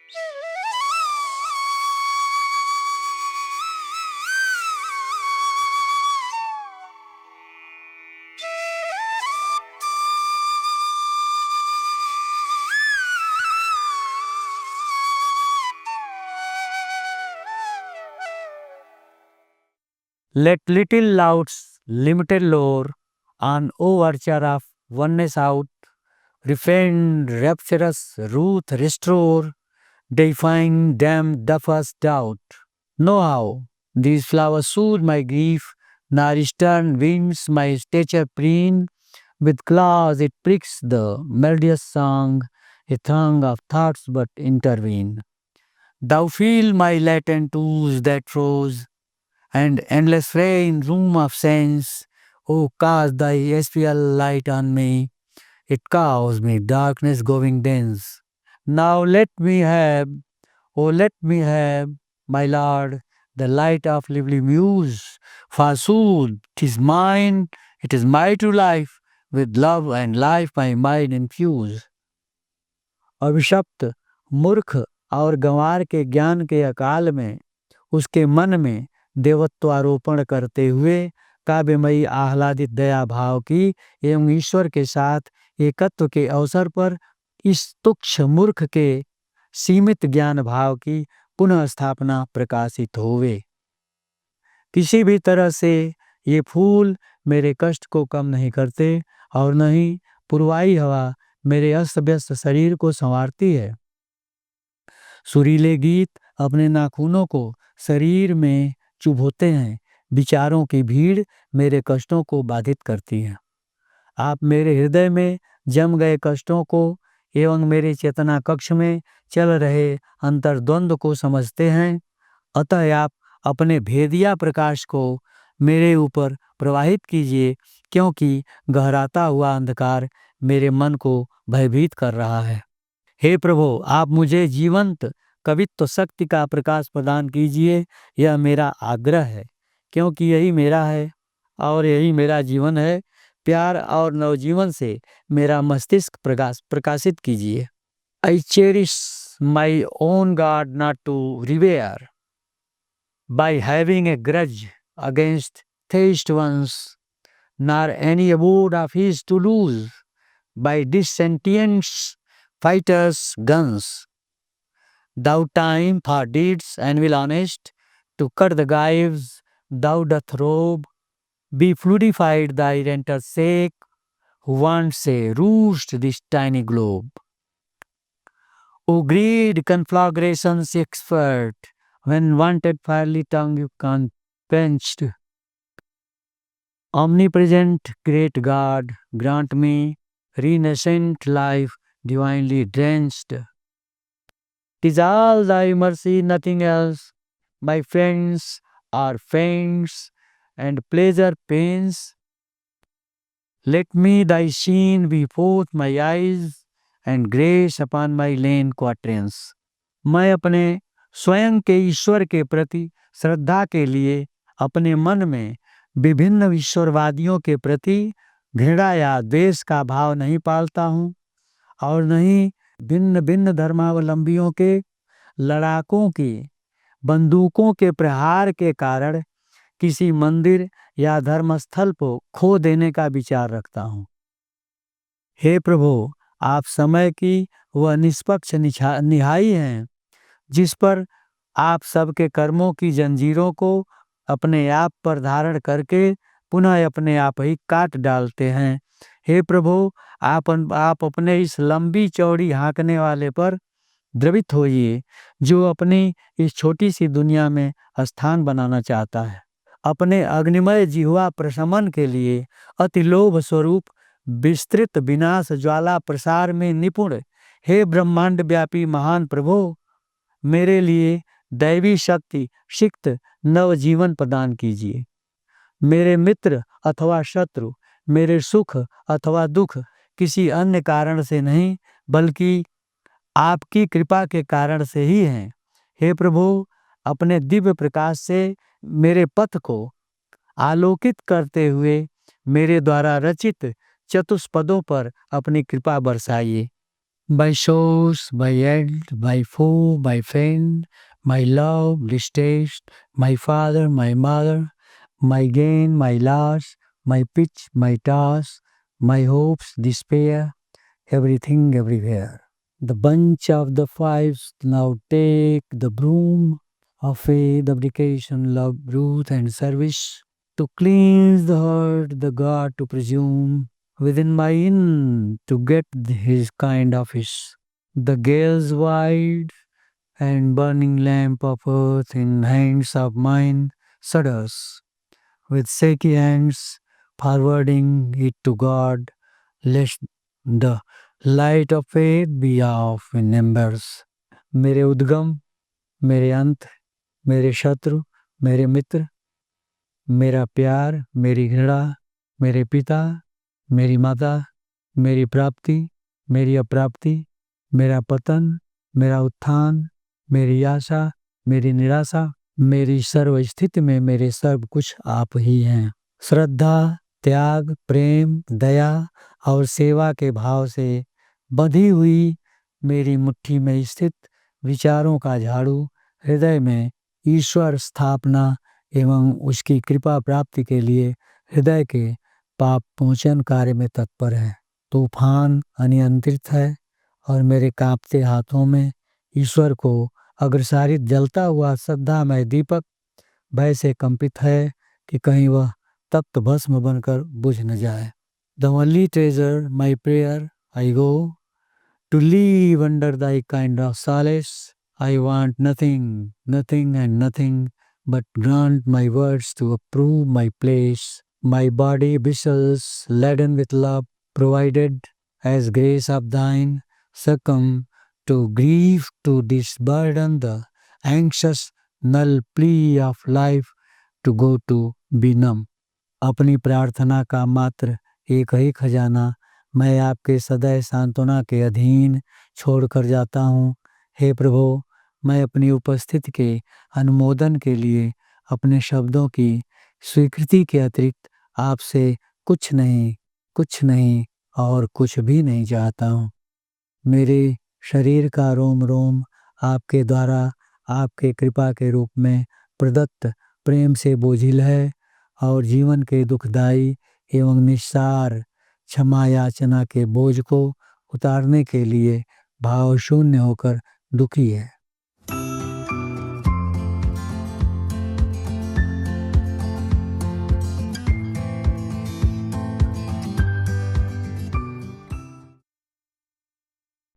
Let little louds, limited lore, an overture of oneness out, refined, rapturous, ruth restore, defying damned duffers doubt. Know how these flowers soothe my grief, nor stern winds my stature preen, with claws it pricks the melodious song, a throng of thoughts but intervene. Thou feel my latent ooze that froze, and endless fray in room of sense. O cast thy espial light on me, it cows me darkness going dense. Now let me have, oh let me have, my lord, the light of lively muse. Forsooth, 'tis mine, it is my true life, with love and life my mind infuse. अभिशप्त मूर्ख और गंवार के ज्ञान के अकाल में उसके मन में देवत्वारोपण करते हुए काव्यमयी आह्लादित दया भाव की एवं ईश्वर के साथ एकत्व के अवसर पर इस तुच्छ मूर्ख के सीमित ज्ञान भाव की पुनः स्थापना प्रकाशित होवे। किसी भी तरह से ये फूल मेरे कष्ट को कम नहीं करते और न ही पुरवाई हवा मेरे अस्त व्यस्त शरीर को संवारती है। सुरीले गीत अपने नाखूनों को शरीर में चुभोते हैं, विचारों की भीड़ मेरे कष्टों को बाधित करती है। आप मेरे हृदय में जम गए कष्टों को एवं मेरे चेतना कक्ष में चल रहे अंतर्द्वंद को समझते हैं, अतः आप अपने भेदिया प्रकाश को मेरे ऊपर प्रवाहित कीजिए, क्योंकि गहराता हुआ अंधकार मेरे मन को भयभीत कर रहा है। हे प्रभु, आप मुझे जीवंत कवित्व शक्ति का प्रकाश प्रदान कीजिए, यह मेरा आग्रह है, क्योंकि यही मेरा है और यही मेरा जीवन है। प्यार और नवजीवन से मेरा मस्तिष्क प्रकाशित कीजिए। I cherish my own God not to revere, by having a grudge against theist ones, nor any abode of his to lose, by dissentient fighters' guns. Thou time for deeds and will honest, to cut the gyves thou doth robe, be fluidified thy renter's sake, who wants a roost this tiny globe. O greed conflagrations expert, when wanted fiery tongue you quenched. Omnipresent great God, grant me renascent life divinely drenched. 'Tis all thy mercy, nothing else. My friends are faints and pleasure pains. Let me thy sheen be forth my eyes and grace upon my lane quatrains. मैं अपने स्वयं के ईश्वर के प्रति श्रद्धा के लिए अपने मन में विभिन्न ईश्वरवादियों के प्रति घृणा या द्वेष का भाव नहीं पालता हूँ और न ही भिन्न भिन्न धर्मावलंबियों के लड़ाकों की बंदूकों के प्रहार के कारण किसी मंदिर या धर्मस्थल को खो देने का विचार रखता हूँ। हे प्रभु, आप समय की वह निष्पक्ष निहाई हैं, जिस पर आप सबके कर्मों की जंजीरों को अपने आप पर धारण करके पुनः अपने आप ही काट डालते हैं। हे प्रभु, आप अपने इस लंबी चौड़ी हाँकने वाले पर द्रवित होइए, जो अपनी इस छोटी सी दुनिया में स्थान बनाना चाहता है। अपने अग्निमय जिह्वा प्रशमन के लिए अति लोभ स्वरूप विस्तृत विनाश ज्वाला प्रसार में निपुण हे ब्रह्मांड व्यापी महान प्रभु, मेरे लिए दैवी शक्ति सिक्त नव जीवन प्रदान कीजिए। मेरे मित्र अथवा शत्रु मेरे सुख अथवा दुख किसी अन्य कारण से नहीं, बल्कि आपकी कृपा के कारण से ही हैं। हे प्रभु, अपने दिव्य प्रकाश से मेरे पथ को आलोकित करते हुए मेरे द्वारा रचित चतुष्पदों पर अपनी कृपा बरसाइए। by source, by end, by foe, by friend, my love, distaste, my father, my mother, my gain, my loss, my pitch, my toss, my hopes, despair, everything, everywhere. The bunch of the fives now take the broom of faith, abdication, love, truth, and service to cleanse the heart, the God to presume within my inn to get his kind office. The gales wide and burning lamp of earth in hands of mine shudders, with shaky hands forwarding it to God, lest the light of faith be off in embers. मेरे उद्गम, मेरे अंत, मेरे शत्रु, मेरे मित्र, मेरा प्यार, मेरी घृणा, मेरे पिता, मेरी माता, मेरी प्राप्ति, मेरी अप्राप्ति, मेरा पतन, मेरा उत्थान, मेरी आशा, मेरी निराशा, मेरी सर्व स्थिति में मेरे सब कुछ आप ही हैं। श्रद्धा, त्याग, प्रेम, दया और सेवा के भाव से बंधी हुई मेरी मुट्ठी में स्थित विचारों का झाड़ू हृदय में ईश्वर स्थापना एवं उसकी कृपा प्राप्ति के लिए हृदय के पाप मोचन कार्य में तत्पर है। तूफान अनियंत्रित है और मेरे कांपते हाथों में ईश्वर को अग्रसारित जलता हुआ श्रद्धामय दीपक भय से कंपित है कि कहीं वह तप्त भस्म बनकर बुझ न जाए। The only treasure, my prayer, I go to live under thy kind of solace. I want nothing, nothing and nothing, but grant my words to approve my place. My body vessels laden with love, provided as grace of thine, succumb to grief to disburden the anxious null plea of life to go to be numb. अपनी प्रार्थना का मात्र एक ही खजाना मैं आपके सदैव सांत्वना के अधीन छोड़कर जाता हूँ। हे प्रभु, मैं अपनी उपस्थिति के अनुमोदन के लिए अपने शब्दों की स्वीकृति के अतिरिक्त आपसे कुछ नहीं और कुछ भी नहीं चाहता हूँ। मेरे शरीर का रोम रोम आपके द्वारा आपके कृपा के रूप में प्रदत्त प्रेम से बोझिल है और जीवन के दुखदाई एवं निस्सार क्षमा याचना के बोझ को उतारने के लिए भाव शून्य होकर दुखी है।